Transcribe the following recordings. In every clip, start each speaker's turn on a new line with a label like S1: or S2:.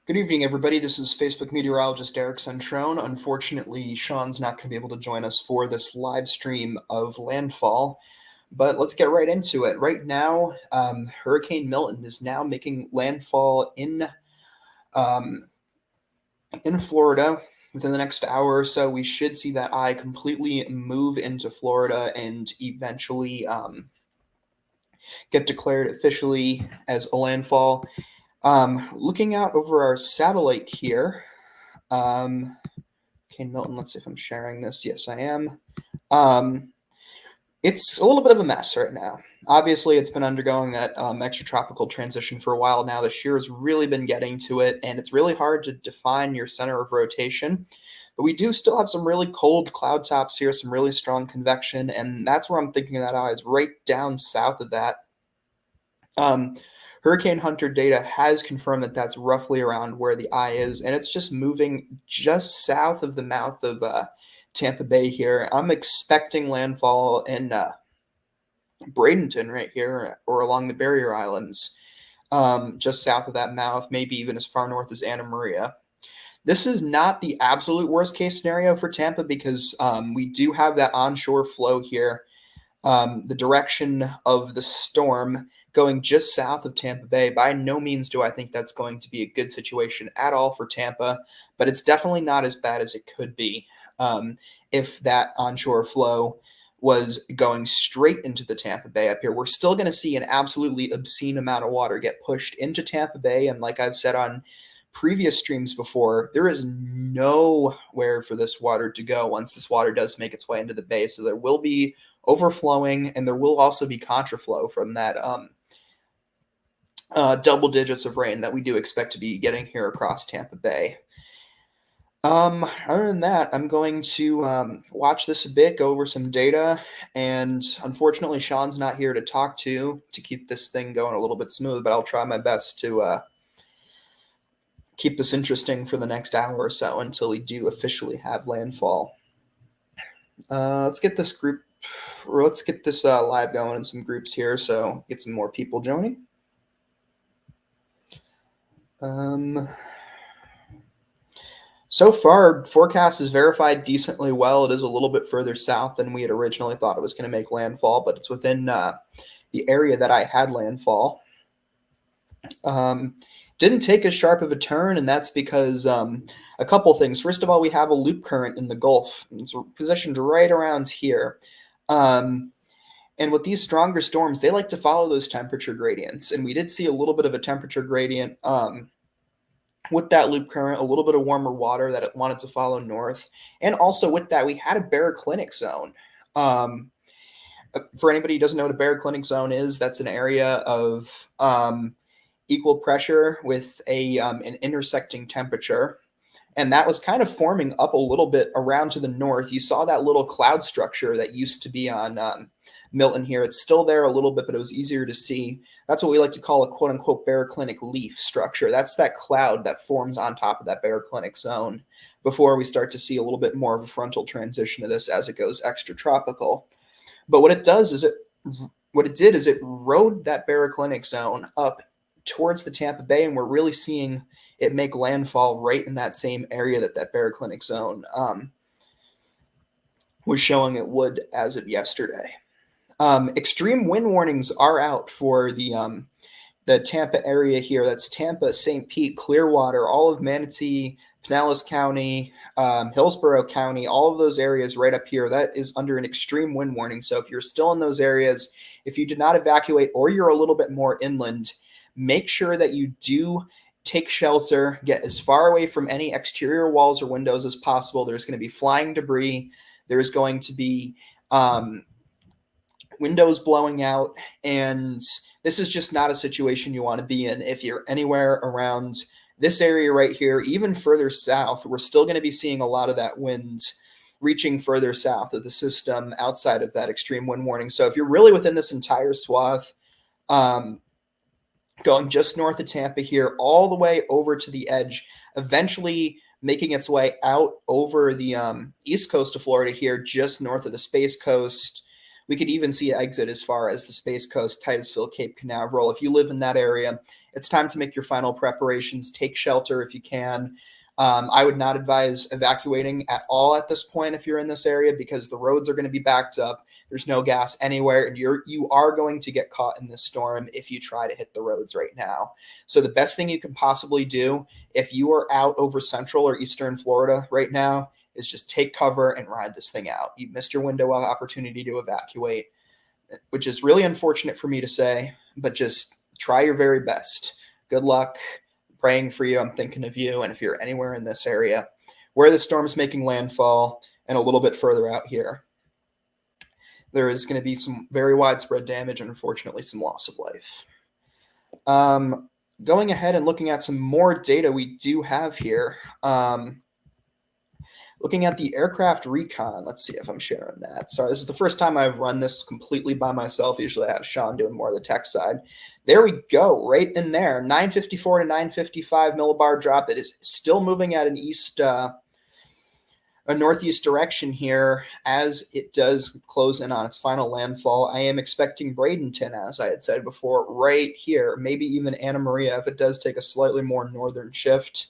S1: Good evening, everybody. This is Facebook meteorologist Eric Centrone. Unfortunately, Sean's not going to be able to join us for this live stream of Landfall, but let's get right into it. Right now, Hurricane Milton is now making landfall um, in Florida. Within the next hour or so, we should see that eye completely move into Florida and eventually get declared officially as a landfall. Looking out over our satellite here, okay, Milton, let's see if I'm sharing this. Yes, I am. Um, it's a little bit of a mess right now. Obviously, it's been undergoing that extratropical transition for a while now. This year has really been getting to it, and it's really hard to define your center of rotation. But we do still have some really cold cloud tops here, some really strong convection, and that's where I'm thinking that eye is right down south of that. Um, Hurricane Hunter data has confirmed that that's roughly around where the eye is, and it's just moving just south of the mouth of Tampa Bay here. I'm expecting landfall in Bradenton right here or along the Barrier Islands, just south of that mouth, maybe even as far north as Anna Maria. This is not the absolute worst case scenario for Tampa because we do have that onshore flow here. The direction of the storm going just south of Tampa Bay. By no means do I think that's going to be a good situation at all for Tampa, but it's definitely not as bad as it could be if that onshore flow was going straight into the Tampa Bay up here. We're still going to see an absolutely obscene amount of water get pushed into Tampa Bay, and like I've said on previous streams before, there is nowhere for this water to go once this water does make its way into the bay. So there will be overflowing, and there will also be contraflow from that double digits of rain that we do expect to be getting here across Tampa Bay. Other than that, I'm going to watch this a bit, go over some data, and unfortunately, Sean's not here to talk to keep this thing going a little bit smooth, but I'll try my best to keep this interesting for the next hour or so until we do officially have landfall. Let's get this live going in some groups here, so get some more people joining. So far, forecast is verified decently well. It is a little bit further south than we had originally thought it was going to make landfall, but it's within the area that I had landfall. Didn't take as sharp of a turn, and that's because a couple things. First of all, we have a loop current in the Gulf. It's positioned right around here. And with these stronger storms, they like to follow those temperature gradients. And we did see a little bit of a temperature gradient with that loop current, a little bit of warmer water that it wanted to follow north. And also with that, we had a baroclinic zone. For anybody who doesn't know what a baroclinic zone is, that's an area of equal pressure with an intersecting temperature. And that was kind of forming up a little bit around to the north. You saw that little cloud structure that used to be on Milton here. It's still there a little bit, but it was easier to see. That's what we like to call a quote-unquote baroclinic leaf structure. That's that cloud that forms on top of that baroclinic zone before we start to see a little bit more of a frontal transition of this as it goes extratropical. But what it did is it rode that baroclinic zone up towards the Tampa Bay, and we're really seeing it make landfall right in that same area that baroclinic zone was showing it would as of yesterday. Extreme wind warnings are out for the Tampa area here. That's Tampa, St. Pete, Clearwater, all of Manatee, Pinellas County, Hillsborough County, all of those areas right up here. That is under an extreme wind warning. So if you're still in those areas, if you did not evacuate or you're a little bit more inland, make sure that you do take shelter, get as far away from any exterior walls or windows as possible. There's going to be flying debris. There's going to be windows blowing out, and this is just not a situation you want to be in. If you're anywhere around this area right here, even further south, we're still going to be seeing a lot of that wind reaching further south of the system outside of that extreme wind warning. So if you're really within this entire swath, going just north of Tampa here, all the way over to the edge, eventually making its way out over the east coast of Florida here, just north of the Space Coast, We could even see exit as far as the Space Coast, Titusville, Cape Canaveral. If you live in that area, it's time to make your final preparations. Take shelter if you can. I would not advise evacuating at all at this point if you're in this area, because the roads are going to be backed up. There's no gas anywhere, and you are going to get caught in this storm if you try to hit the roads right now. So the best thing you can possibly do if you are out over central or eastern Florida right now is just take cover and ride this thing out. You missed your window of opportunity to evacuate, which is really unfortunate for me to say, but just try your very best. Good luck. Praying for you. I'm thinking of you. And if you're anywhere in this area where the storm is making landfall and a little bit further out here, there is going to be some very widespread damage and unfortunately some loss of life. Going ahead and looking at some more data we do have here. Looking at the aircraft recon, let's see if I'm sharing that. Sorry, this is the first time I've run this completely by myself. Usually I have Sean doing more of the tech side. There we go, right in there. 954 to 955 millibar drop. It is still moving at an northeast direction here as it does close in on its final landfall. I am expecting Bradenton, as I had said before, right here. Maybe even Anna Maria if it does take a slightly more northern shift.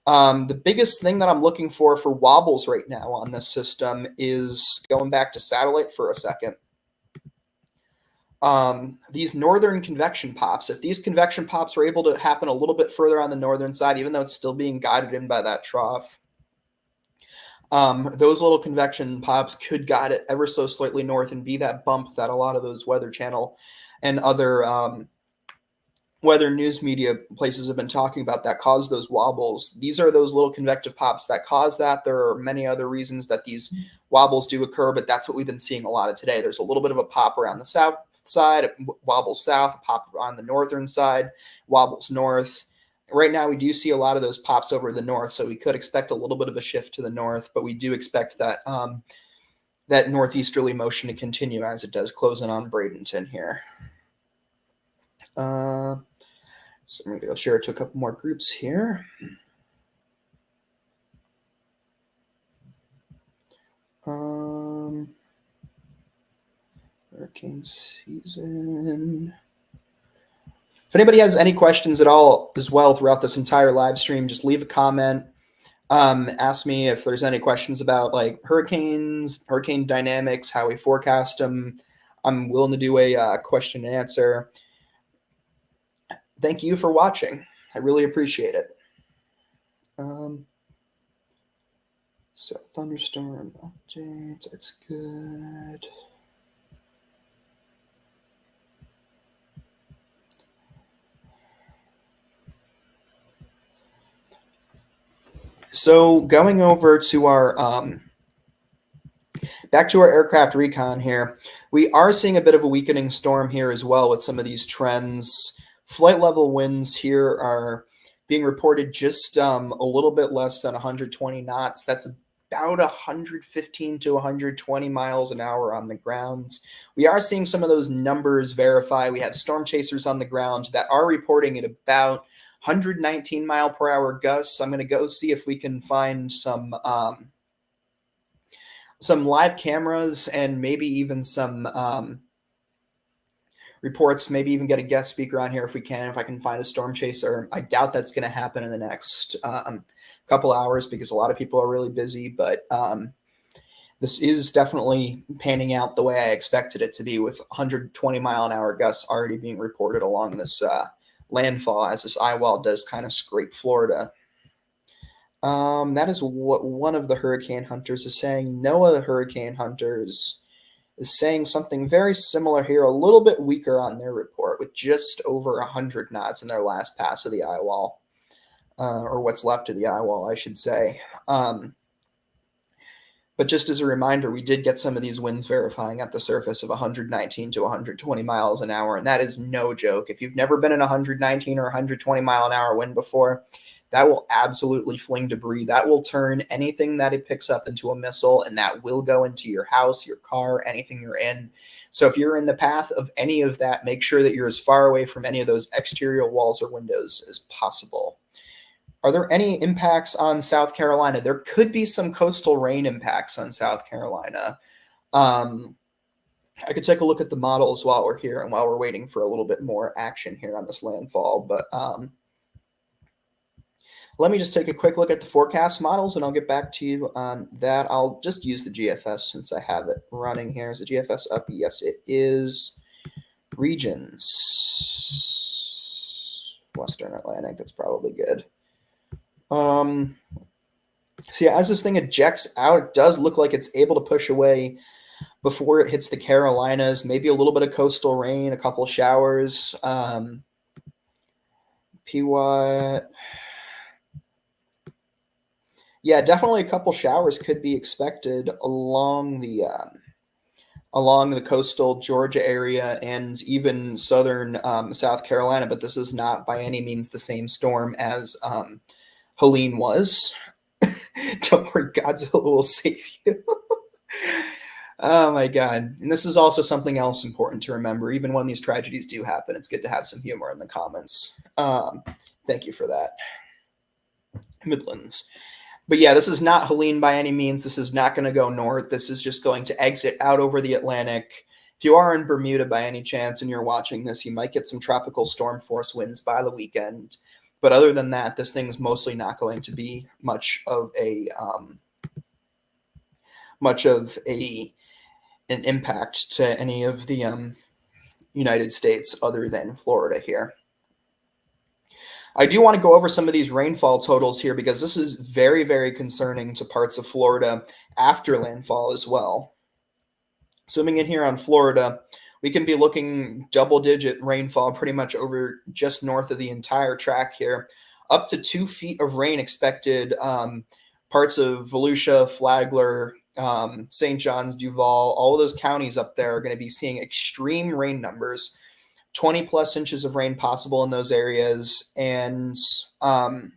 S1: The biggest thing that I'm looking for wobbles right now on this system is going back to satellite for a second. These northern convection pops, if these convection pops are able to happen a little bit further on the northern side, even though it's still being guided in by that trough, those little convection pops could guide it ever so slightly north and be that bump that a lot of those Weather Channel and other weather news media places have been talking about that cause those wobbles. These are those little convective pops that cause that. There are many other reasons that these wobbles do occur, but that's what we've been seeing a lot of today. There's a little bit of a pop around the south side, it wobbles south, a pop on the northern side, wobbles north. Right now, we do see a lot of those pops over the north, so we could expect a little bit of a shift to the north, but we do expect that that northeasterly motion to continue as it does close in on Bradenton here. So I'm going to go share it to a couple more groups here. Hurricane season. If anybody has any questions at all as well throughout this entire live stream, just leave a comment. Ask me if there's any questions about like hurricanes, hurricane dynamics, how we forecast them. I'm willing to do a question and answer. Thank you for watching. I really appreciate it. So thunderstorm updates, that's good. So going over to our back to our aircraft recon here, we are seeing a bit of a weakening storm here as well with some of these trends. Flight level winds here are being reported just a little bit less than 120 knots. That's about 115 to 120 miles an hour on the ground. We are seeing some of those numbers verify. We have storm chasers on the ground that are reporting at about 119 mile per hour gusts. I'm going to go see if we can find some live cameras and maybe even some reports, maybe even get a guest speaker on here if we can, if I can find a storm chaser. I doubt that's going to happen in the next couple hours because a lot of people are really busy, but this is definitely panning out the way I expected it to be, with 120 mile an hour gusts already being reported along this landfall as this eye wall does kind of scrape Florida. That is what one of the hurricane hunters is saying. Noah, the hurricane hunters, is saying something very similar here, a little bit weaker on their report, with just over 100 knots in their last pass of the eye wall, or what's left of the eye wall, I should say. But just as a reminder, we did get some of these winds verifying at the surface of 119 to 120 miles an hour, and that is no joke. If you've never been in a 119 or 120 mile an hour wind before, that will absolutely fling debris. That will turn anything that it picks up into a missile, and that will go into your house, your car, anything you're in. So if you're in the path of any of that, make sure that you're as far away from any of those exterior walls or windows as possible. Are there any impacts on South Carolina? There could be some coastal rain impacts on South Carolina. I could take a look at the models while we're here and while we're waiting for a little bit more action here on this landfall. But let me just take a quick look at the forecast models and I'll get back to you on that. I'll just use the GFS since I have it running here. Is the GFS up? Yes, it is. Regions. Western Atlantic, that's probably good. So yeah, as this thing ejects out, it does look like it's able to push away before it hits the Carolinas, maybe a little bit of coastal rain, a couple showers. PY. Yeah, definitely a couple showers could be expected along the coastal Georgia area and even southern South Carolina, but this is not by any means the same storm as Helene was. Don't worry, Godzilla will save you. Oh my God. And this is also something else important to remember. Even when these tragedies do happen, it's good to have some humor in the comments. Thank you for that. Midlands. But yeah, this is not Helene by any means. This is not going to go north. This is just going to exit out over the Atlantic. If you are in Bermuda by any chance and you're watching this, you might get some tropical storm force winds by the weekend. But other than that, this thing's mostly not going to be much of an impact to any of the United States other than Florida here. I do want to go over some of these rainfall totals here because this is very, very concerning to parts of Florida after landfall as well. Zooming in here on Florida, we can be looking double-digit rainfall pretty much over just north of the entire track here. Up to 2 feet of rain expected. Parts of Volusia, Flagler, St. John's, Duval, all of those counties up there are going to be seeing extreme rain numbers. 20 plus inches of rain possible in those areas. And I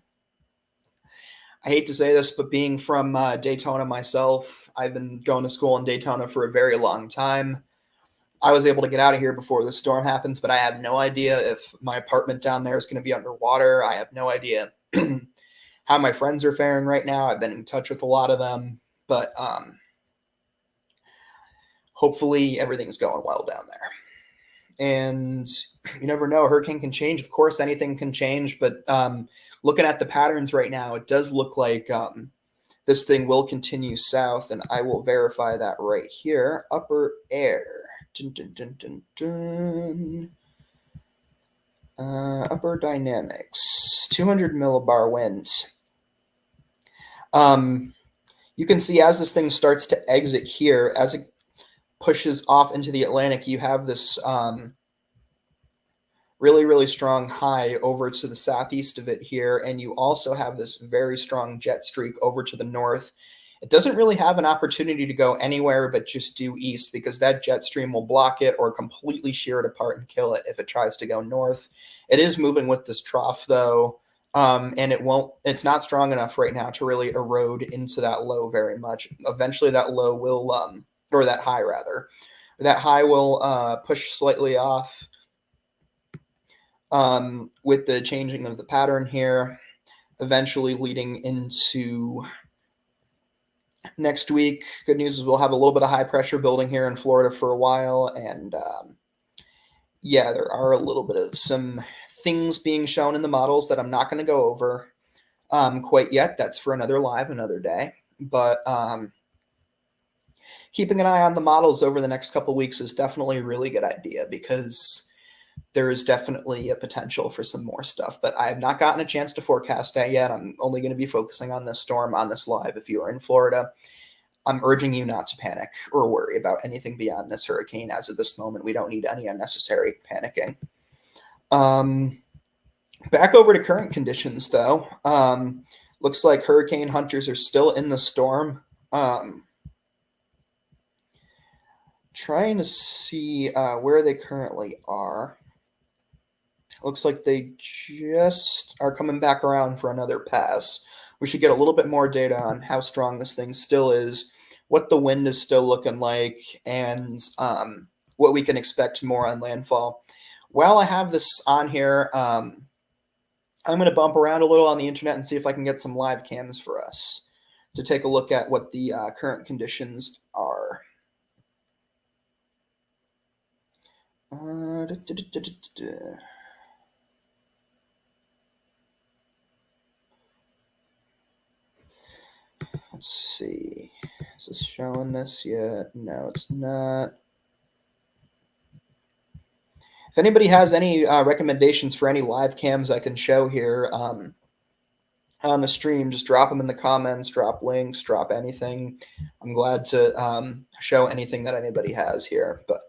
S1: hate to say this, but being from Daytona myself, I've been going to school in Daytona for a very long time. I was able to get out of here before the storm happens, but I have no idea if my apartment down there is going to be underwater. I have no idea how my friends are faring right now. I've been in touch with a lot of them, but hopefully everything's going well down there. And you never know, a hurricane can change. Of course, anything can change, but looking at the patterns right now, it does look like this thing will continue south, and I will verify that right here. Upper air. Dun, dun, dun, dun, dun. Upper dynamics. 200 millibar wind. You can see as this thing starts to exit here, as it pushes off into the Atlantic, you have this really, really strong high over to the southeast of it here, and you also have this very strong jet streak over to the north. It doesn't really have an opportunity to go anywhere but just due east because that jet stream will block it or completely shear it apart and kill it if it tries to go north. It is moving with this trough, though, and it's not strong enough right now to really erode into that low very much. Eventually that low will or that high rather. That high will push slightly off with the changing of the pattern here, eventually leading into next week. Good news is we'll have a little bit of high pressure building here in Florida for a while, and yeah, there are a little bit of some things being shown in the models that I'm not going to go over quite yet. That's for another live, another day. But keeping an eye on the models over the next couple of weeks is definitely a really good idea because there is definitely a potential for some more stuff. But I have not gotten a chance to forecast that yet. I'm only going to be focusing on this storm on this live. If you are in Florida, I'm urging you not to panic or worry about anything beyond this hurricane. As of this moment, we don't need any unnecessary panicking. Back over to current conditions, though. Looks like hurricane hunters are still in the storm. Trying to see where they currently are. Looks like they just are coming back around for another pass. We should get a little bit more data on how strong this thing still is, what the wind is still looking like, and what we can expect more on landfall. While I have this on here, I'm going to bump around a little on the internet and see if I can get some live cams for us to take a look at what the current conditions are. Da, da, da, da, da, da. Let's see. Is this showing this yet? No, it's not. If anybody has any recommendations for any live cams I can show here on the stream, just drop them in the comments, drop links, drop anything. I'm glad to show anything that anybody has here. But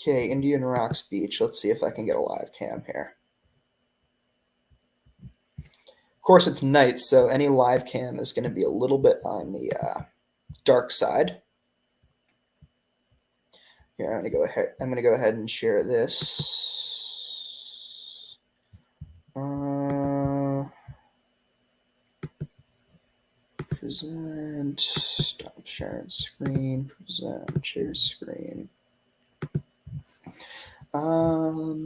S1: okay, Indian Rocks Beach. Let's see if I can get a live cam here. Of course, it's night, so any live cam is going to be a little bit on the dark side. Here, I'm going to go ahead and share this. Present. Stop sharing screen. Present. Share screen. All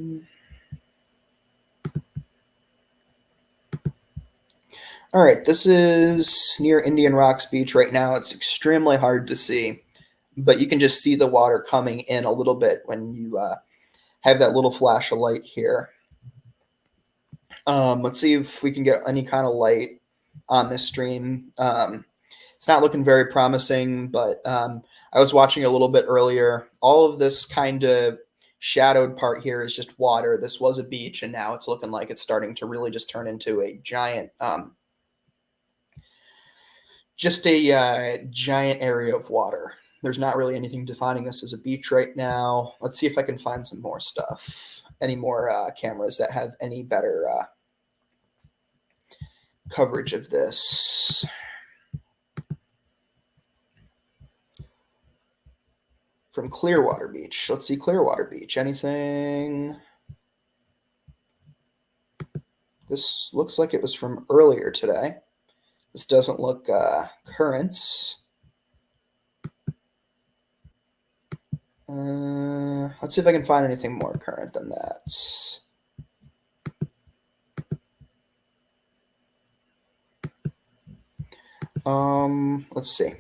S1: right, this is near Indian Rocks Beach right now. It's extremely hard to see, but you can just see the water coming in a little bit when you have that little flash of light here. Let's see if we can get any kind of light on this stream. It's not looking very promising, but I was watching a little bit earlier. All of this kind of shadowed part here is just water. This was a beach, and now it's looking like it's starting to really just turn into a giant giant area of water. There's not really anything defining this as a beach right now. Let's see if I can find some more stuff. Any more cameras that have any better coverage of this. From Clearwater Beach. Let's see Clearwater Beach. Anything? This looks like it was from earlier today. This doesn't look current. Let's see if I can find anything more current than that. Let's see.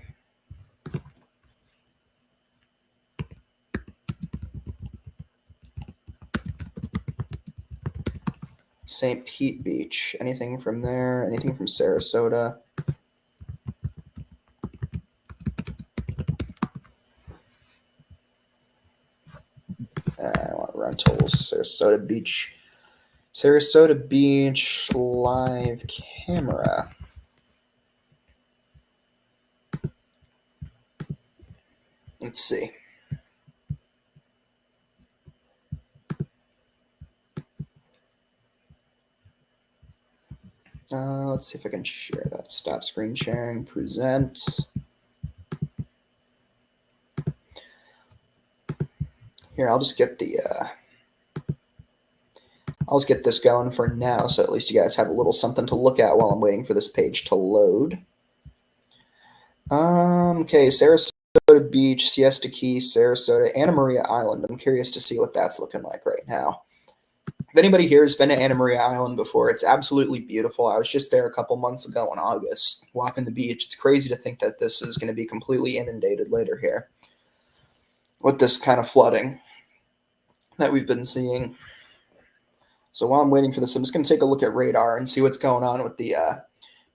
S1: St. Pete Beach. Anything from there? Anything from Sarasota? I want rentals. Sarasota Beach. Sarasota Beach live camera. Let's see. Let's see if I can share that. Stop screen sharing. Present. Here, I'll just get the. I'll just get this going for now, so at least you guys have a little something to look at while I'm waiting for this page to load. Okay, Sarasota Beach, Siesta Key, Sarasota, Anna Maria Island. I'm curious to see what that's looking like right now. If anybody here has been to Anna Maria Island before, it's absolutely beautiful. I was just there a couple months ago in August, walking the beach. It's crazy to think that this is going to be completely inundated later here with this kind of flooding that we've been seeing. So while I'm waiting for this, I'm just going to take a look at radar and see what's going on with the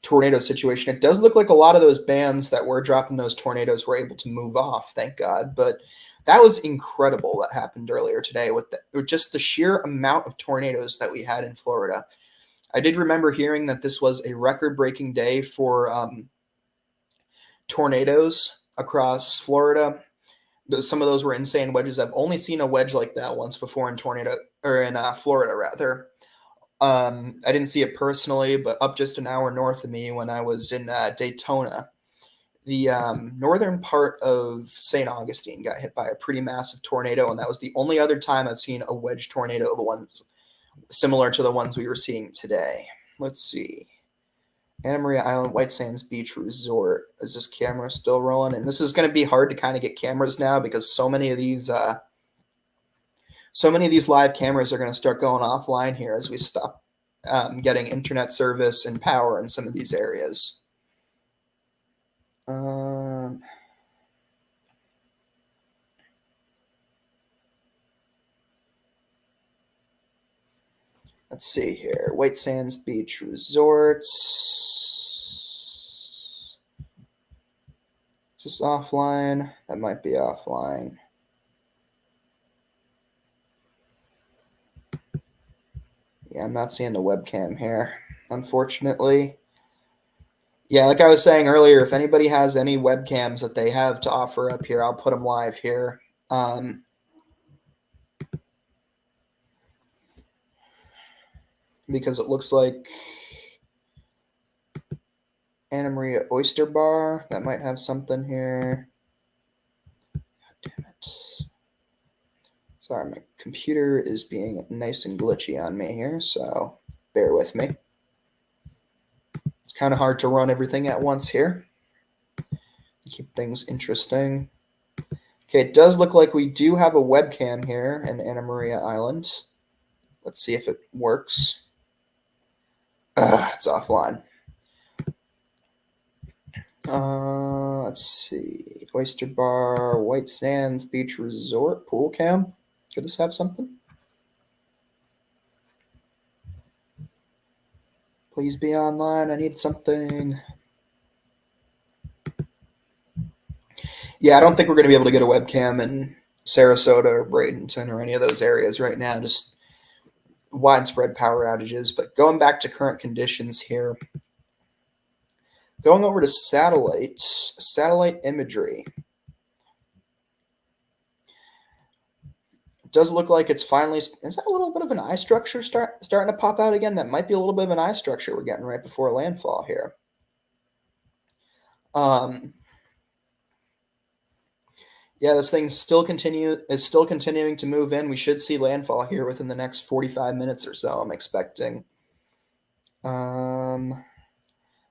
S1: tornado situation. It does look like a lot of those bands that were dropping those tornadoes were able to move off, thank God. But that was incredible that happened earlier today with just the sheer amount of tornadoes that we had in Florida. I did remember hearing that this was a record-breaking day for tornadoes across Florida. Some of those were insane wedges. I've only seen a wedge like that once before in Florida rather. I didn't see it personally, but up just an hour north of me when I was in Daytona, the northern part of St. Augustine got hit by a pretty massive tornado, and that was the only other time I've seen a wedge tornado, the ones similar to the ones we were seeing today. Let's see. Anna Maria Island, White Sands Beach Resort. Is this camera still rolling? And this is going to be hard to kind of get cameras now because so many of these live cameras are going to start going offline here as we stop getting internet service and power in some of these areas. Let's see here. White Sands Beach Resorts. Is this offline? That might be offline. Yeah, I'm not seeing the webcam here, unfortunately. Yeah, like I was saying earlier, if anybody has any webcams that they have to offer up here, I'll put them live here. Because it looks like Anna Maria Oyster Bar, that might have something here. God damn it. Sorry, my computer is being nice and glitchy on me here, so bear with me. It's kind of hard to run everything at once here. Keep things interesting. Okay, it does look like we do have a webcam here in Anna Maria Island. Let's see if it works. It's offline. Let's see. Oyster Bar, White Sands Beach Resort, pool cam. Could this have something? Please be online. I need something. Yeah, I don't think we're going to be able to get a webcam in Sarasota or Bradenton or any of those areas right now. Just widespread power outages. But going back to current conditions here, going over to satellite imagery. It does look like it's finally, is that a little bit of an eye structure starting to pop out again? That might be a little bit of an eye structure we're getting right before landfall here. Yeah, this thing is still continuing to move in. We should see landfall here within the next 45 minutes or so, I'm expecting.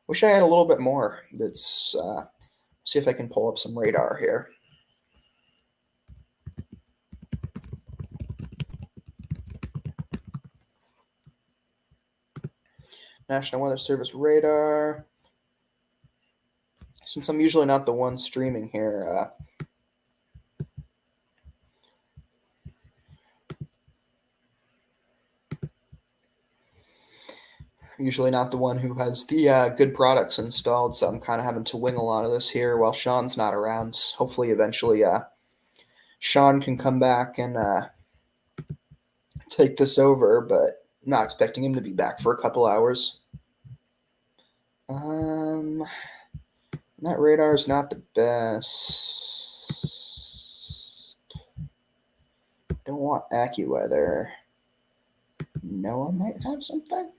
S1: Wish I had a little bit more. Let's see if I can pull up some radar here. National Weather Service radar. Since I'm usually not the one streaming here, usually not the one who has the good products installed, so I'm kind of having to wing a lot of this here while Sean's not around. Hopefully, eventually, Sean can come back and take this over, but I'm not expecting him to be back for a couple hours. That radar is not the best. Don't want AccuWeather. Noah might have something.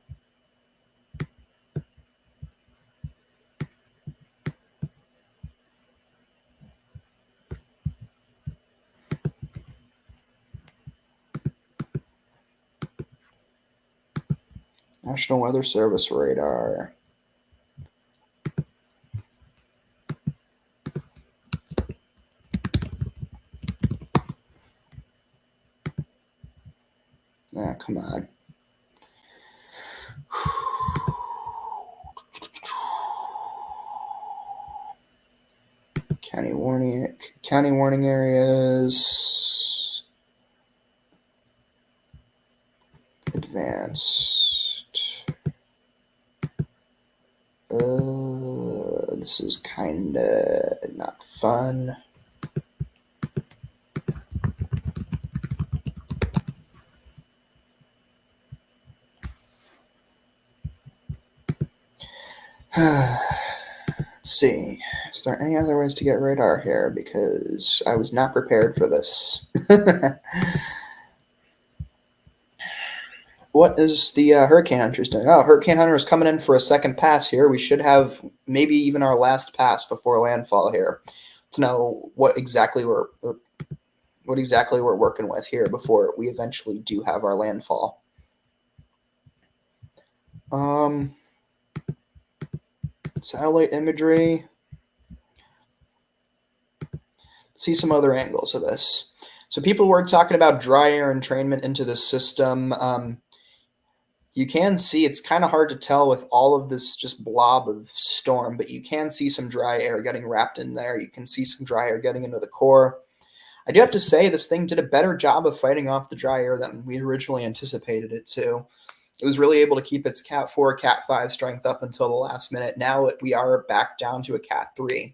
S1: National Weather Service radar. Ah, come on. County warning areas. Advanced. This is kinda not fun. Let's see. Is there any other ways to get radar here? Because I was not prepared for this. What is the Hurricane Hunters doing? Oh, Hurricane Hunter is coming in for a second pass here. We should have maybe even our last pass before landfall here to know what exactly we're working with here before we eventually do have our landfall. Satellite imagery. See some other angles of this. So people were talking about dry air entrainment into the system. You can see it's kind of hard to tell with all of this just blob of storm, but you can see some dry air getting wrapped in there. You can see some dry air getting into the core. I do have to say this thing did a better job of fighting off the dry air than we originally anticipated it to. It was really able to keep its Cat 4, Cat 5 strength up until the last minute. Now we are back down to a Cat 3.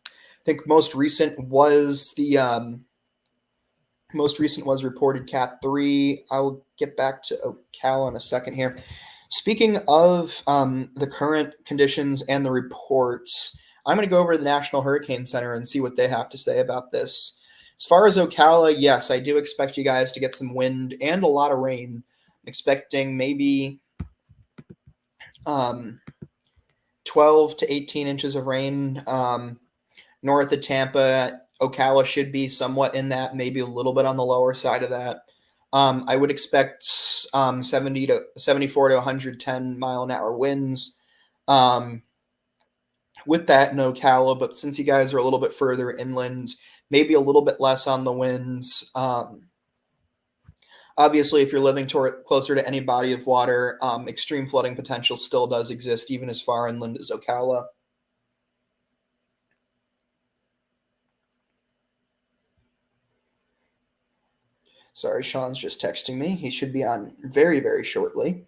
S1: I think most recent was reported Cat 3. I'll get back to Ocala in a second here. Speaking of the current conditions and the reports, I'm going to go over to the National Hurricane Center and see what they have to say about this. As far as Ocala, yes, I do expect you guys to get some wind and a lot of rain. I'm expecting maybe 12 to 18 inches of rain. North of Tampa, Ocala should be somewhat in that, maybe a little bit on the lower side of that. I would expect 74 to 110 mile an hour winds with that in Ocala. But since you guys are a little bit further inland, maybe a little bit less on the winds. Obviously, if you're living closer to any body of water, extreme flooding potential still does exist, even as far inland as Ocala. Sorry, Sean's just texting me. He should be on very, very shortly.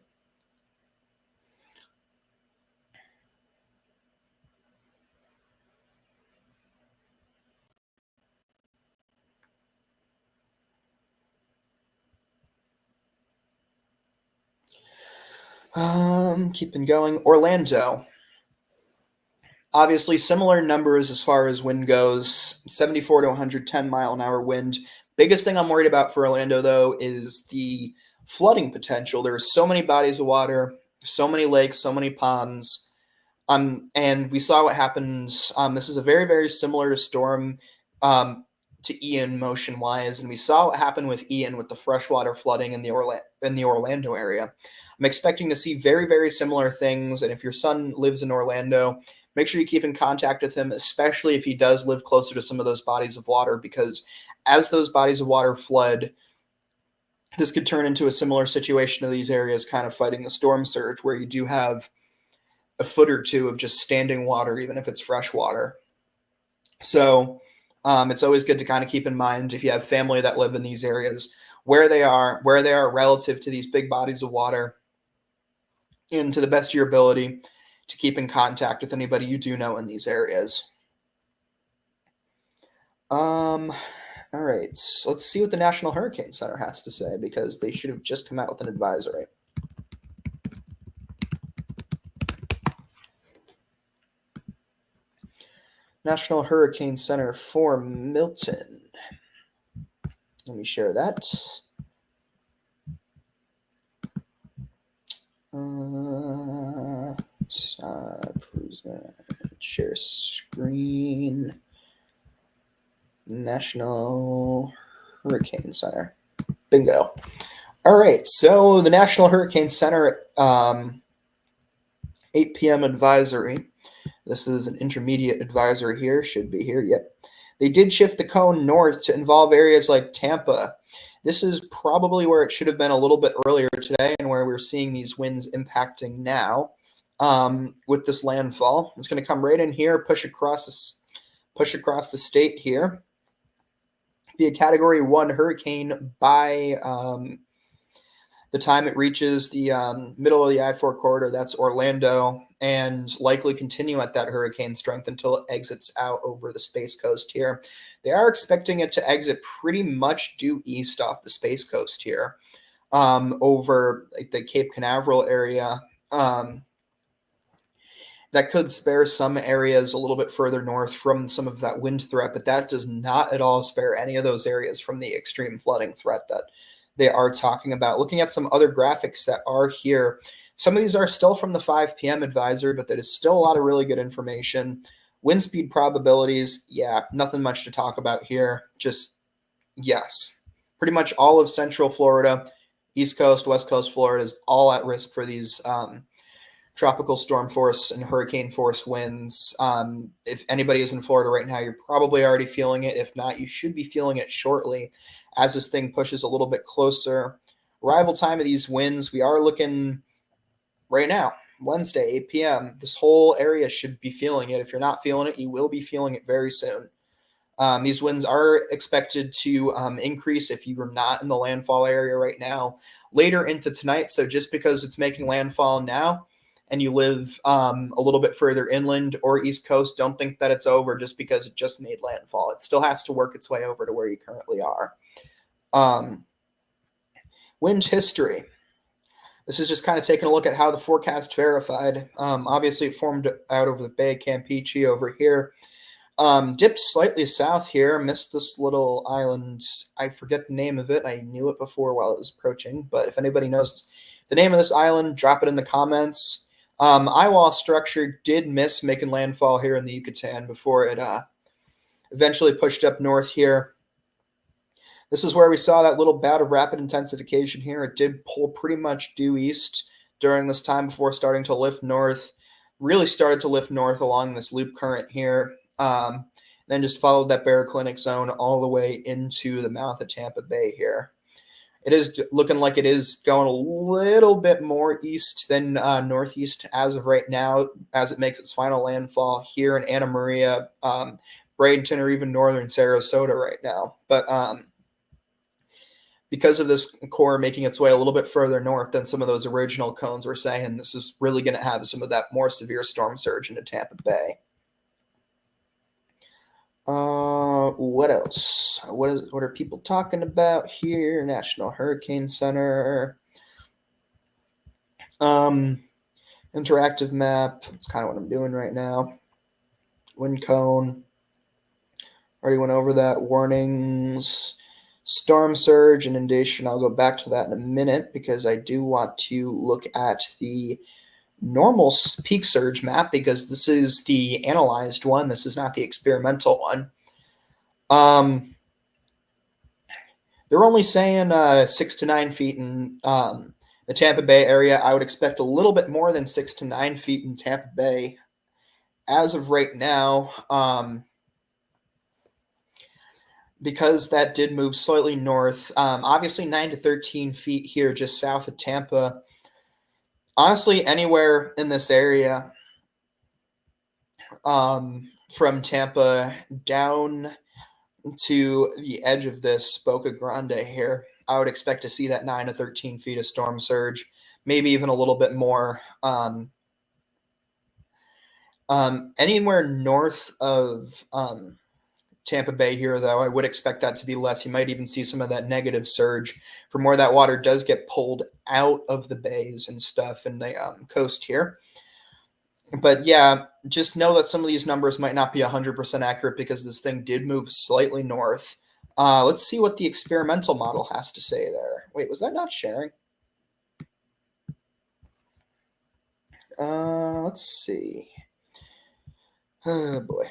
S1: Keeping going. Orlando. Obviously, similar numbers as far as wind goes. 74 to 110 mile an hour wind. Biggest thing I'm worried about for Orlando, though, is the flooding potential. There are so many bodies of water, so many lakes, so many ponds. And we saw what happens. This is a very, very similar storm to Ian motion-wise, and we saw what happened with Ian with the freshwater flooding in the Orlando area. I'm expecting to see very, very similar things, and if your son lives in Orlando, make sure you keep in contact with him, especially if he does live closer to some of those bodies of water, because as those bodies of water flood, this could turn into a similar situation to these areas kind of fighting the storm surge, where you do have a foot or two of just standing water, even if it's fresh water. So it's always good to kind of keep in mind, if you have family that live in these areas, where they are relative to these big bodies of water, and to the best of your ability to keep in contact with anybody you do know in these areas. All right, so let's see what the National Hurricane Center has to say, because they should have just come out with an advisory. National Hurricane Center for Milton. Let me share that. Share screen. National Hurricane Center. Bingo. All right, so the National Hurricane Center 8 p.m. advisory. This is an intermediate advisory here. Should be here. Yep. They did shift the cone north to involve areas like Tampa. This is probably where it should have been a little bit earlier today, and where we're seeing these winds impacting now with this landfall. It's going to come right in here, push across the state here. Be a Category 1 hurricane by the time it reaches the middle of the I-4 corridor. That's Orlando, and likely continue at that hurricane strength until it exits out over the Space Coast here. They are expecting it to exit pretty much due east off the Space Coast here, over like the Cape Canaveral area. That could spare some areas a little bit further north from some of that wind threat, but that does not at all spare any of those areas from the extreme flooding threat that they are talking about. Looking at some other graphics that are here, some of these are still from the 5 p.m. advisory, but that is still a lot of really good information. Wind speed probabilities, yeah, nothing much to talk about here. Just, yes. Pretty much all of Central Florida, East Coast, West Coast Florida is all at risk for these tropical storm force and hurricane force winds. If anybody is in Florida right now, you're probably already feeling it. If not, you should be feeling it shortly as this thing pushes a little bit closer. Arrival time of these winds, we are looking right now, Wednesday, 8 p.m. This whole area should be feeling it. If you're not feeling it, you will be feeling it very soon. These winds are expected to increase if you are not in the landfall area right now later into tonight. So just because it's making landfall now and you live a little bit further inland or east coast, don't think that it's over just because it just made landfall. It still has to work its way over to where you currently are. Wind history. This is just kind of taking a look at how the forecast verified. Obviously, it formed out over the Bay of Campeche over here. Dipped slightly south here. Missed this little island. I forget the name of it. I knew it before while it was approaching. But if anybody knows the name of this island, drop it in the comments. Iowa structure did miss making landfall here in the Yucatan before it eventually pushed up north here. This is where we saw that little bout of rapid intensification here. It did pull pretty much due east during this time before starting to lift north. Really started to lift north along this loop current here. Then just followed that baroclinic zone all the way into the mouth of Tampa Bay here. It is looking like it is going a little bit more east than northeast as of right now, as it makes its final landfall here in Anna Maria, Bradenton, or even northern Sarasota right now. But because of this core making its way a little bit further north than some of those original cones were saying, this is really going to have some of that more severe storm surge into Tampa Bay. What else? What are people talking about here? National Hurricane Center. Interactive map. That's kind of what I'm doing right now. Wind cone. Already went over that. Warnings. Storm surge, inundation. I'll go back to that in a minute because I do want to look at the normal peak surge map because this is the analyzed one. This is not the experimental one. They're only saying 6 to 9 feet in the Tampa Bay area. I would expect a little bit more than 6 to 9 feet in Tampa Bay as of right now. Because that did move slightly north. Obviously 9 to 13 feet here just south of Tampa. Honestly, anywhere in this area from Tampa down to the edge of this Boca Grande here, I would expect to see that 9 to 13 feet of storm surge, maybe even a little bit more. Anywhere north of Tampa Bay here, though, I would expect that to be less. You might even see some of that negative surge from where that water does get pulled out of the bays and stuff in the coast here. But yeah, just know that some of these numbers might not be 100% accurate because this thing did move slightly north. Let's see what the experimental model has to say there. Wait, was that not sharing? Let's see. Oh, boy.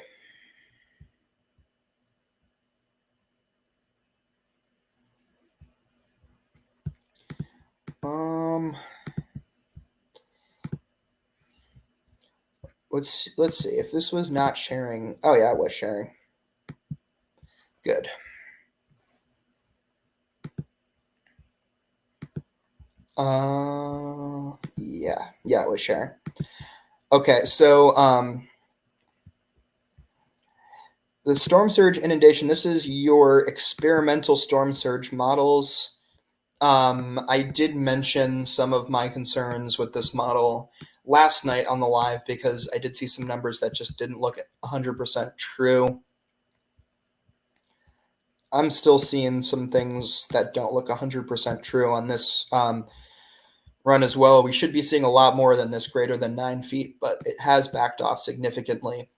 S1: Let's see if this was not sharing. Oh yeah, it was sharing. Good. Yeah, it was sharing. Okay, so the storm surge inundation. This is your experimental storm surge models. I did mention some of my concerns with this model last night on the live because I did see some numbers that just didn't look 100% true. I'm still seeing some things that don't look 100% true on this run as well. We should be seeing a lot more than this, greater than 9 feet, but it has backed off significantly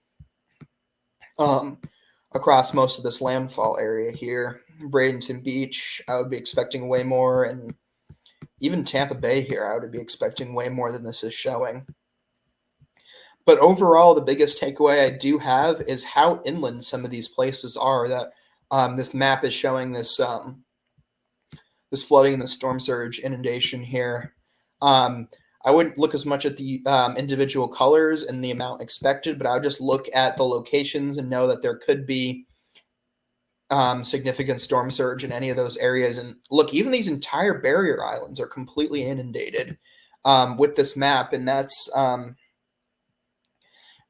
S1: across most of this landfall area here. Bradenton Beach, I would be expecting way more, and even Tampa Bay here, I would be expecting way more than this is showing. But overall, the biggest takeaway I do have is how inland some of these places are that this map is showing this this flooding and the storm surge inundation here. I wouldn't look as much at the individual colors and the amount expected, but I would just look at the locations and know that there could be significant storm surge in any of those areas. And look, even these entire barrier islands are completely inundated with this map, and that's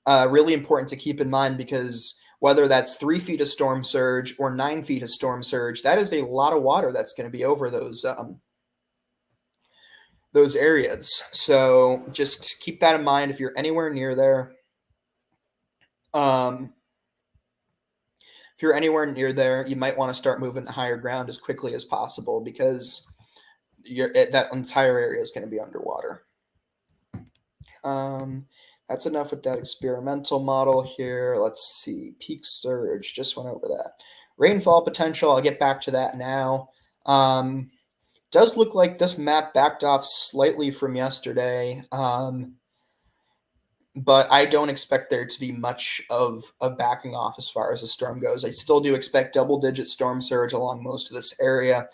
S1: really important to keep in mind because whether that's 3 feet of storm surge or 9 feet of storm surge, that is a lot of water that's going to be over those areas. So just keep that in mind if you're anywhere near there. If you're anywhere near there, you might want to start moving to higher ground as quickly as possible because that entire area is going to be underwater. That's enough with that experimental model here. Let's see. Peak surge. Just went over that. Rainfall potential. I'll get back to that now. Does look like this map backed off slightly from yesterday. But I don't expect there to be much of backing off as far as the storm goes. I still do expect double-digit storm surge along most of this area,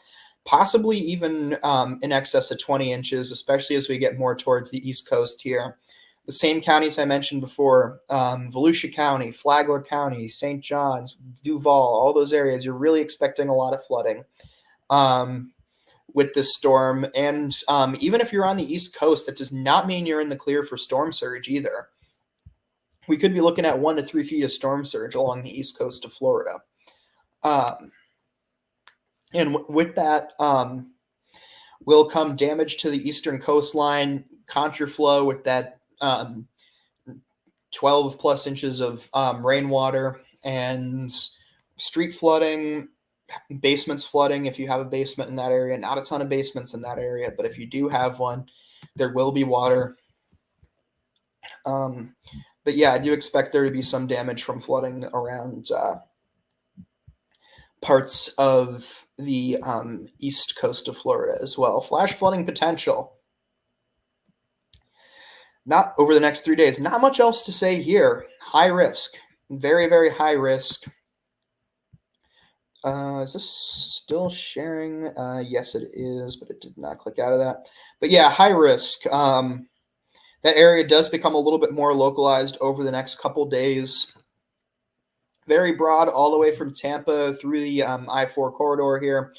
S1: possibly even in excess of 20 inches, especially as we get more towards the East Coast here. The same counties I mentioned before, Volusia County, Flagler County, St. John's, Duval, all those areas, you're really expecting a lot of flooding with this storm. And even if you're on the East Coast, that does not mean you're in the clear for storm surge either. We could be looking at 1 to 3 feet of storm surge along the East Coast of Florida. And with that will come damage to the eastern coastline, contraflow with that 12 plus inches of rainwater, and street flooding, basements flooding if you have a basement in that area. Not a ton of basements in that area, but if you do have one, there will be water. But yeah, I do expect there to be some damage from flooding around parts of the east coast of Florida as well. Flash flooding potential. Not over the next 3 days. Not much else to say here. High risk. Very, very high risk. Is this still sharing? Yes, it is, but it did not click out of that. But yeah, high risk. That area does become a little bit more localized over the next couple days. Very broad, all the way from Tampa through the I-4 corridor here.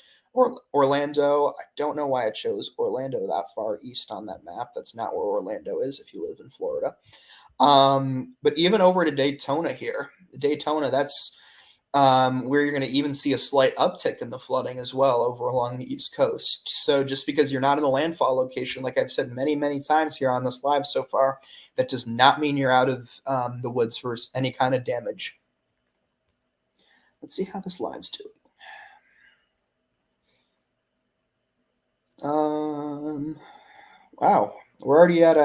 S1: Orlando. I don't know why I chose Orlando that far east on that map. That's not where Orlando is if you live in Florida. But even over to Daytona here. Daytona, that's where you're going to even see a slight uptick in the flooding as well over along the East Coast. So just because you're not in the landfall location, like I've said many, many times here on this live so far, that does not mean you're out of the woods for any kind of damage. Let's see how this live's doing. Wow, we're already at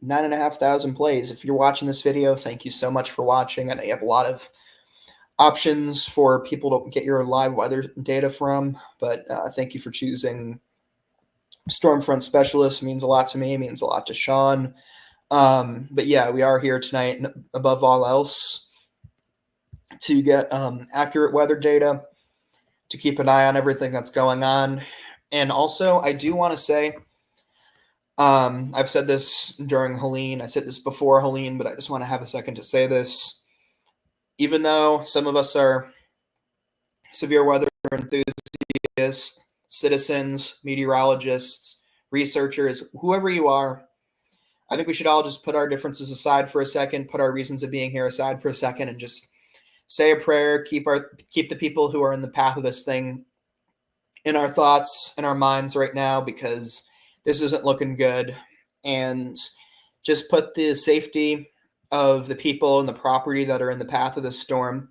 S1: 9,500 plays. If you're watching this video, thank you so much for watching. And I have a lot of options for people to get your live weather data from, but thank you for choosing Stormfront Specialist. It means a lot to me. It means a lot to Sean. But yeah, we are here tonight, and above all else, to get accurate weather data, to keep an eye on everything that's going on. And also, I do want to say, I've said this during Helene. I said this before Helene, but I just want to have a second to say this. Even though some of us are severe weather enthusiasts, citizens, meteorologists, researchers, whoever you are, I think we should all just put our differences aside for a second, put our reasons of being here aside for a second, and just say a prayer, keep the people who are in the path of this thing in our thoughts, in our minds right now, because this isn't looking good. And just put the safety of the people and the property that are in the path of this storm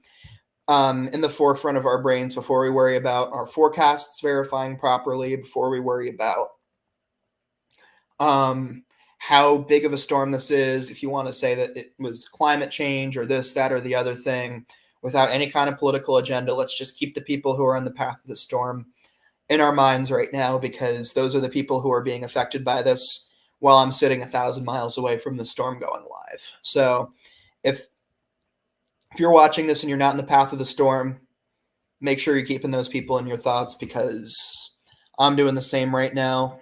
S1: in the forefront of our brains before we worry about our forecasts verifying properly, before we worry about how big of a storm this is. If you want to say that it was climate change or this, that, or the other thing, without any kind of political agenda, let's just keep the people who are in the path of the storm in our minds right now, because those are the people who are being affected by this while I'm sitting 1,000 miles away from the storm going live. So if you're watching this and you're not in the path of the storm, make sure you're keeping those people in your thoughts, because I'm doing the same right now.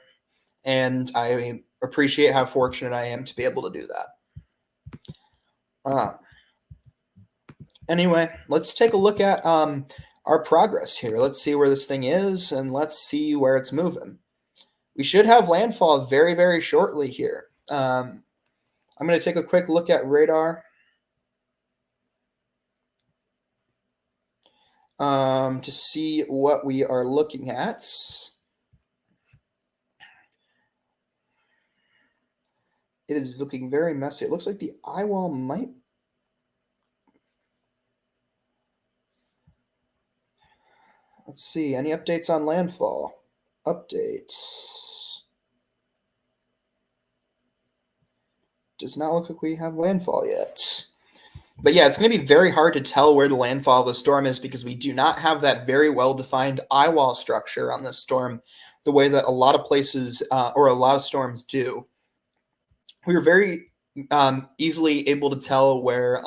S1: And I appreciate how fortunate I am to be able to do that. Anyway, let's take a look at our progress here. Let's see where this thing is, and let's see where it's moving. We should have landfall very, very shortly here. I'm going to take a quick look at radar. to see what we are looking at. It is looking very messy. It looks like the eye wall might. Let's see. Any updates on Landfall? Updates. Does not look like we have Landfall yet. But yeah, it's going to be very hard to tell where the landfall of the storm is because we do not have that very well-defined eye wall structure on this storm the way that a lot of places or a lot of storms do. We were very easily able to tell where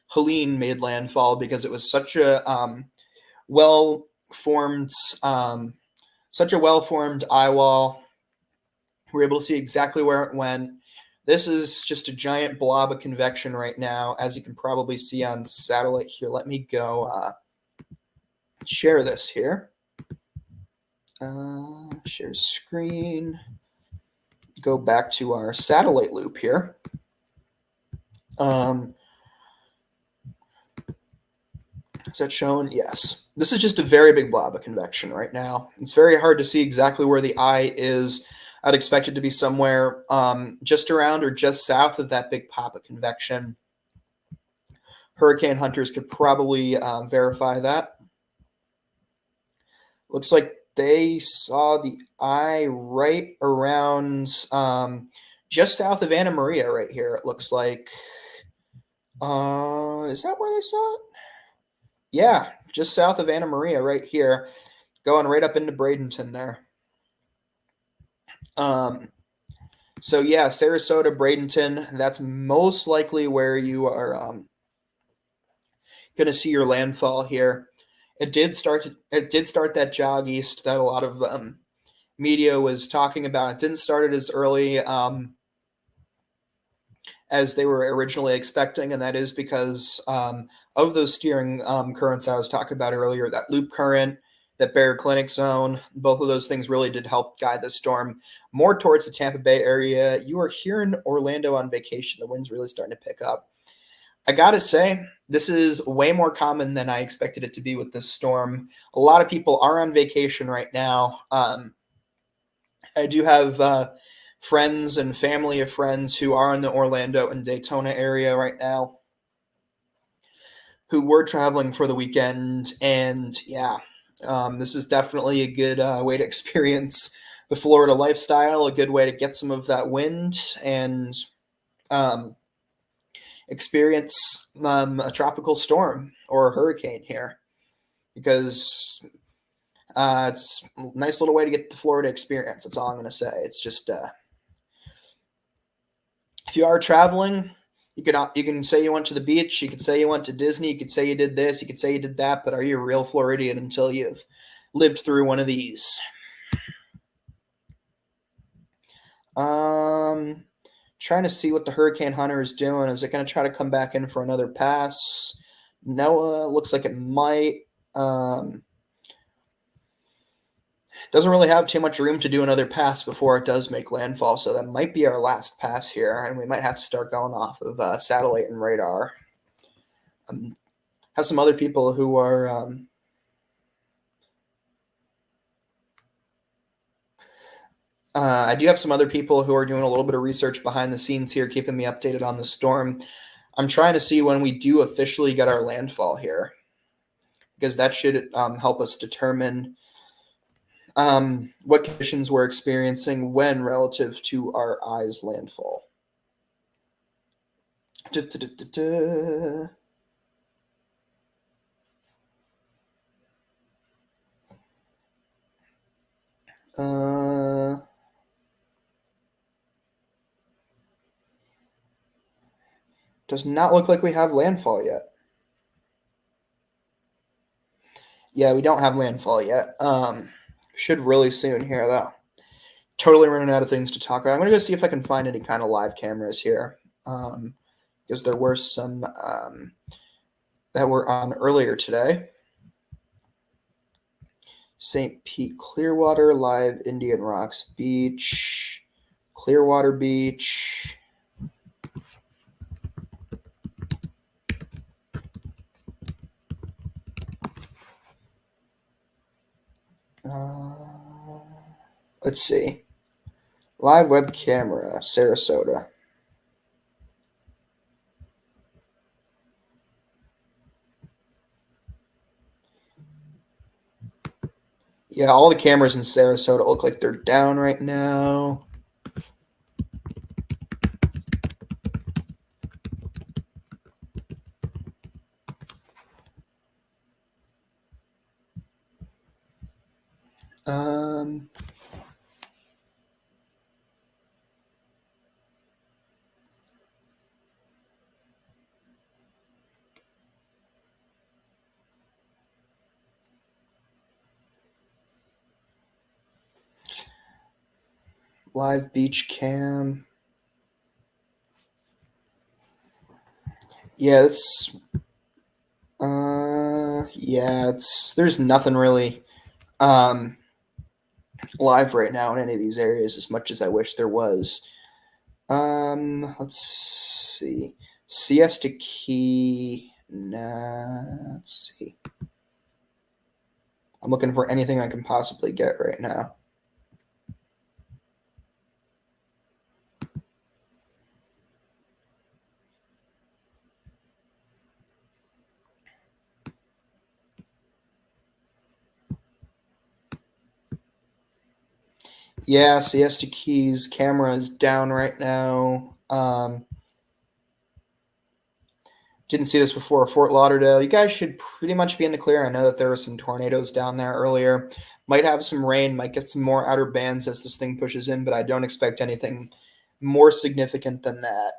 S1: Helene made landfall because it was such a well-formed eye wall. We were able to see exactly where it went. This is just a giant blob of convection right now, as you can probably see on satellite here. Let me go share this here. Share screen. Go back to our satellite loop here. Is that shown? Yes. This is just a very big blob of convection right now. It's very hard to see exactly where the eye is. I'd expect it to be somewhere just around or just south of that big pop of convection. Hurricane hunters could probably verify that. Looks like they saw the eye right around just south of Anna Maria right here, it looks like. Is that where they saw it? Yeah, just south of Anna Maria right here, going right up into Bradenton there. So yeah, Sarasota, Bradenton, that's most likely where you are going to see your landfall here. It did start that jog east that a lot of media was talking about. It didn't start it as early as they were originally expecting, and that is because of those steering currents I was talking about earlier, that loop current, that baroclinic zone. Both of those things really did help guide the storm more towards the Tampa Bay area. You are here in Orlando on vacation. The wind's really starting to pick up. I gotta say, this is way more common than I expected it to be with this storm. A lot of people are on vacation right now. I do have friends and family of friends who are in the Orlando and Daytona area right now who were traveling for the weekend. And yeah, this is definitely a good way to experience the Florida lifestyle, a good way to get some of that wind and experience a tropical storm or a hurricane here, because it's a nice little way to get the Florida experience. That's all I'm going to say. It's just if you are traveling, you can say you went to the beach, you could say you went to Disney, you could say you did this, you could say you did that, but are you a real Floridian until you've lived through one of these? Trying to see what the Hurricane Hunter is doing. Is it going to try to come back in for another pass? Noah looks like it might. Doesn't really have too much room to do another pass before it does make landfall, so that might be our last pass here, and we might have to start going off of satellite and radar. Have some other people who are I do have some other people who are doing a little bit of research behind the scenes here, keeping me updated on the storm. I'm trying to see when we do officially get our landfall here, because that should help us determine what conditions we're experiencing when relative to our eye's landfall. Does not look like we have landfall yet. Yeah, we don't have landfall yet. Should really soon here, though. Totally running out of things to talk about. I'm going to go see if I can find any kind of live cameras here, because there were some that were on earlier today. St. Pete, Clearwater, live Indian Rocks Beach, Clearwater Beach. Let's see. Live web camera, Sarasota. Yeah, all the cameras in Sarasota look like they're down right now. Live beach cam. Yeah, there's nothing really live right now in any of these areas as much as I wish there was. Let's see. Siesta Key. Nah, let's see. I'm looking for anything I can possibly get right now. Yeah, Siesta Key's camera is down right now. Didn't see this before. Fort Lauderdale. You guys should pretty much be in the clear. I know that there were some tornadoes down there earlier. Might have some rain. Might get some more outer bands as this thing pushes in, but I don't expect anything more significant than that.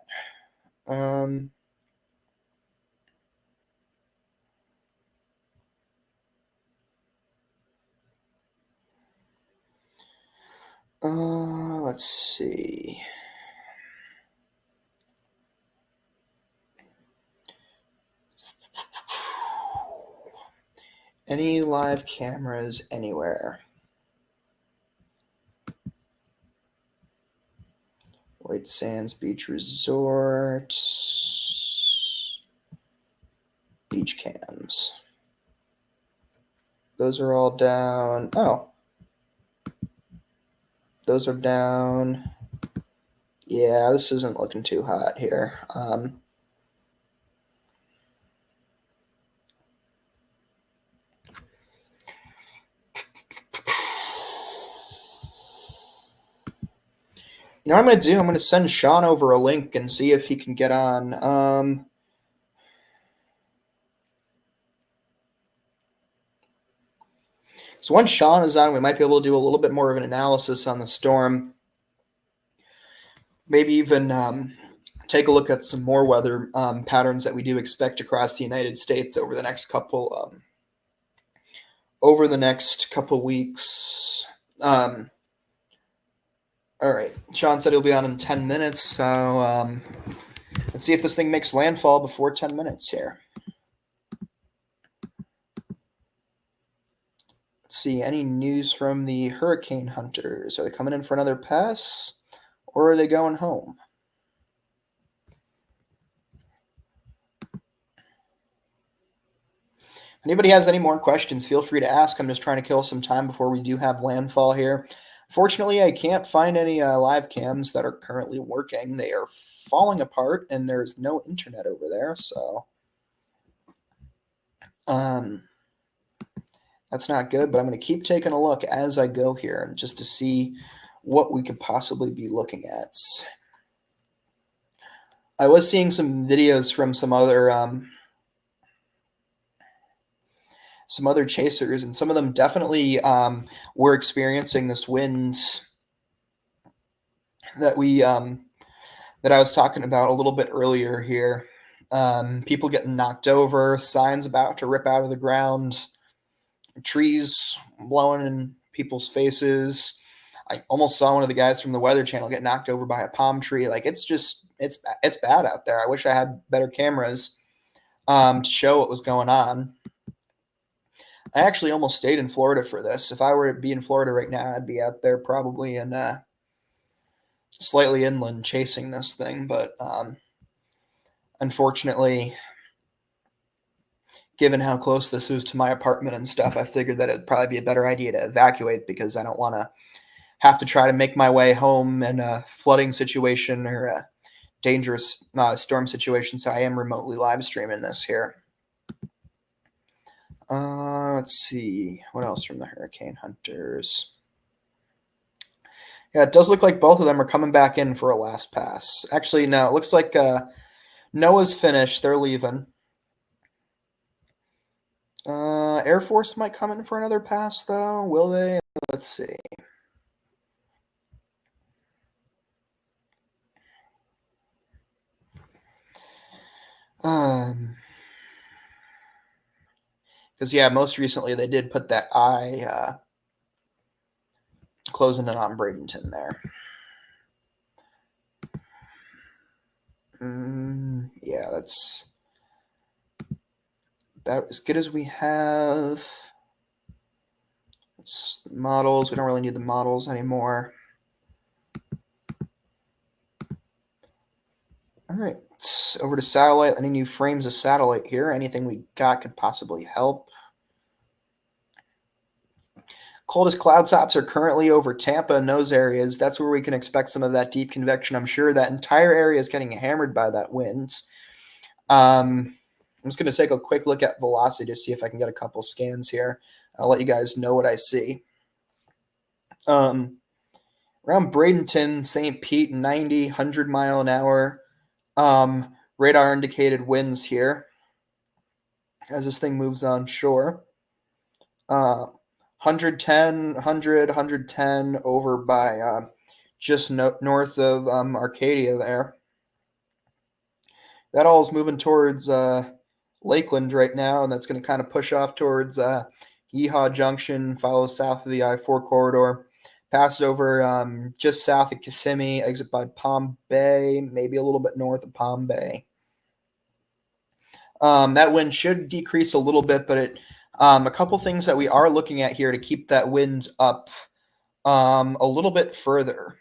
S1: Let's see. Any live cameras anywhere? White Sands Beach Resort. Beach cams. Those are all down. Oh. Those are down. Yeah, this isn't looking too hot here. You know what I'm going to do? I'm going to send Sean over a link and see if he can get on. So once Sean is on, we might be able to do a little bit more of an analysis on the storm. Maybe even take a look at some more weather patterns that we do expect across the United States over the next couple weeks. All right, Sean said he'll be on in 10 minutes, so let's see if this thing makes landfall before 10 minutes here. Let's see, any news from the hurricane hunters? Are they coming in for another pass, or are they going home? Anybody has any more questions, feel free to ask. I'm just trying to kill some time before we do have landfall here. Fortunately, I can't find any live cams that are currently working. They are falling apart, and there's no internet over there, so that's not good. But I'm going to keep taking a look as I go here, just to see what we could possibly be looking at. I was seeing some videos from some other chasers, and some of them definitely were experiencing this winds that that I was talking about a little bit earlier here. People getting knocked over, signs about to rip out of the ground, trees blowing in people's faces. I almost saw one of the guys from the Weather Channel get knocked over by a palm tree. Like, it's bad out there. I wish I had better cameras to show what was going on. I actually almost stayed in Florida for this. If I were to be in Florida right now, I'd be out there probably in slightly inland chasing this thing. But unfortunately, given how close this is to my apartment and stuff, I figured that it'd probably be a better idea to evacuate because I don't want to have to try to make my way home in a flooding situation or a dangerous storm situation. So I am remotely live streaming this here. Let's see. What else from the Hurricane Hunters? Yeah, it does look like both of them are coming back in for a last pass. Actually, no, it looks like Noah's finished. They're leaving. Air Force might come in for another pass, though. Will they? Let's see. Because, yeah, most recently they did put that eye closing in on Bradenton there. Yeah, that's about as good as we have. It's models. We don't really need the models anymore. All right, over to satellite. Any new frames of satellite here? Anything we got could possibly help. Coldest cloud tops are currently over Tampa and those areas. That's where we can expect some of that deep convection. I'm sure that entire area is getting hammered by that wind. I'm just going to take a quick look at velocity to see if I can get a couple scans here. I'll let you guys know what I see. Around Bradenton, St. Pete, 90, 100 mile an hour. Radar indicated winds here as this thing moves on shore. 110, 100, 110 over by just north of Arcadia there. That all is moving towards Lakeland right now, and that's going to kind of push off towards Yeehaw Junction, follows south of the I-4 corridor, passes over just south of Kissimmee, exit by Palm Bay, maybe a little bit north of Palm Bay. That wind should decrease a little bit, but a couple things that we are looking at here to keep that wind up a little bit further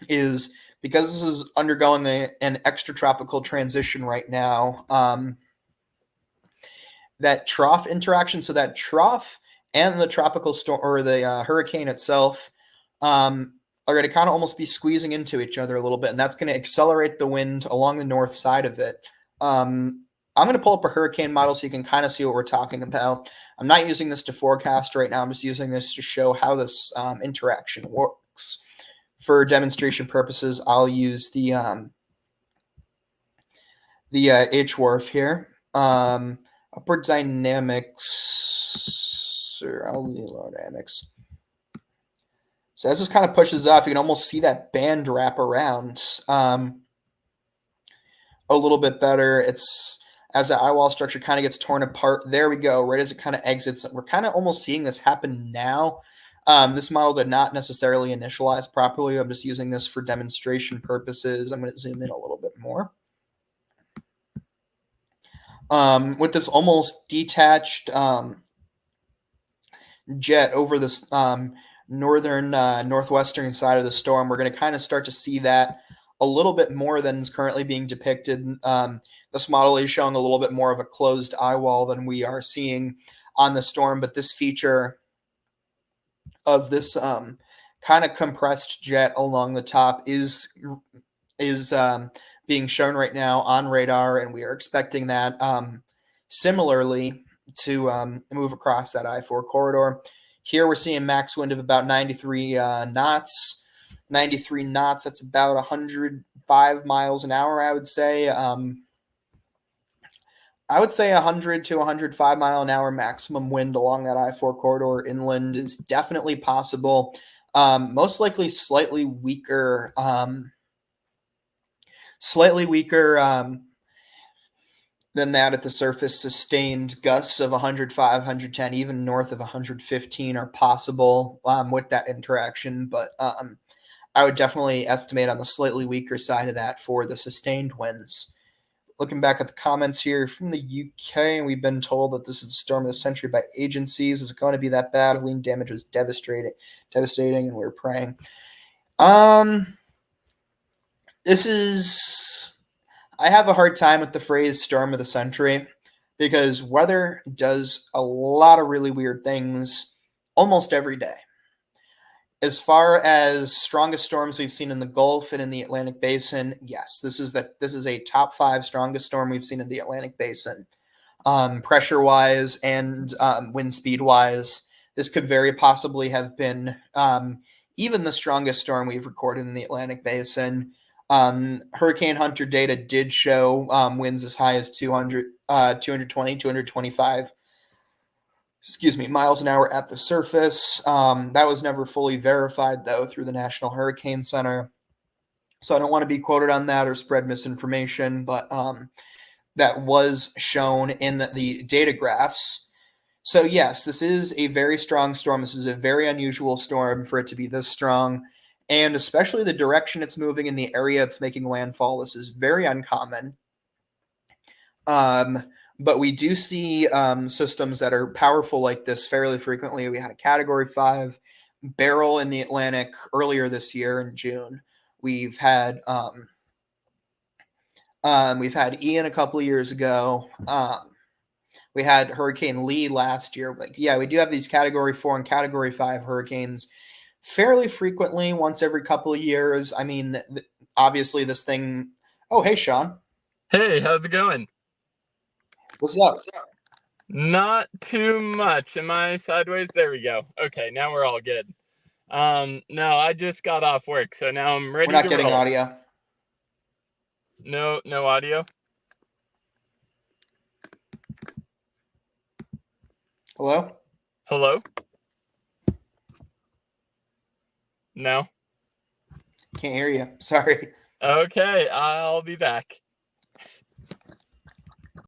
S1: is because this is undergoing an extratropical transition right now, that trough interaction, so that trough and the tropical storm or the hurricane itself are going to kind of almost be squeezing into each other a little bit, and that's going to accelerate the wind along the north side of it. I'm going to pull up a hurricane model so you can kind of see what we're talking about. I'm not using this to forecast right now. I'm just using this to show how this interaction works. For demonstration purposes, I'll use the HWRF here. Upward dynamics or lower dynamics. So as this kind of pushes off, you can almost see that band wrap around a little bit better. It's as the eye wall structure kind of gets torn apart. There we go. Right as it kind of exits, we're kind of almost seeing this happen now. This model did not necessarily initialize properly. I'm just using this for demonstration purposes. I'm going to zoom in a little bit more. With this almost detached jet over this northern northwestern side of the storm, we're going to kind of start to see that a little bit more than is currently being depicted. This model is showing a little bit more of a closed eye wall than we are seeing on the storm, but this feature of this kind of compressed jet along the top is being shown right now on radar, and we are expecting that similarly to move across that I-4 corridor. Here we're seeing max wind of about 93 knots. 93 knots, that's about 105 miles an hour, I would say. I would say 100 to 105 mile an hour maximum wind along that I-4 corridor inland is definitely possible. Most likely slightly weaker than that at the surface. Sustained gusts of 105, 110, even north of 115 are possible with that interaction, but I would definitely estimate on the slightly weaker side of that for the sustained winds. Looking back at the comments here from the UK, we've been told that this is the storm of the century by agencies. Is it going to be that bad? Helene damage was devastating, and we're praying. This is... I have a hard time with the phrase storm of the century. because weather does a lot of really weird things almost every day. As far as strongest storms we've seen in the Gulf and in the Atlantic Basin, yes, this is a top 5 strongest storm we've seen in the Atlantic Basin. Pressure wise and wind speed wise, this could very possibly have been even the strongest storm we've recorded in the Atlantic Basin. Hurricane Hunter data did show winds as high as 200, 220, 225 miles an hour at the surface. That was never fully verified, though, through the National Hurricane Center. So I don't want to be quoted on that or spread misinformation, but that was shown in the data graphs. So yes, this is a very strong storm. This is a very unusual storm for it to be this strong, and especially the direction it's moving in the area it's making landfall. This is very uncommon. But we do see systems that are powerful like this fairly frequently. We had a Category 5 barrel in the Atlantic earlier this year in June. We've had Ian a couple of years ago. We had Hurricane Lee last year. But yeah, we do have these Category 4 and Category 5 hurricanes fairly frequently, once every couple of years. I mean, obviously this thing... Oh, hey, Sean.
S2: Hey, how's it going?
S1: What's up?
S2: Not too much. Am I sideways? There we go. Okay, now we're all good. No, I just got off work, so now I'm ready to roll.
S1: We're not getting audio.
S2: No audio?
S1: Hello?
S2: Hello? No?
S1: Can't hear you. Sorry.
S2: Okay, I'll be back.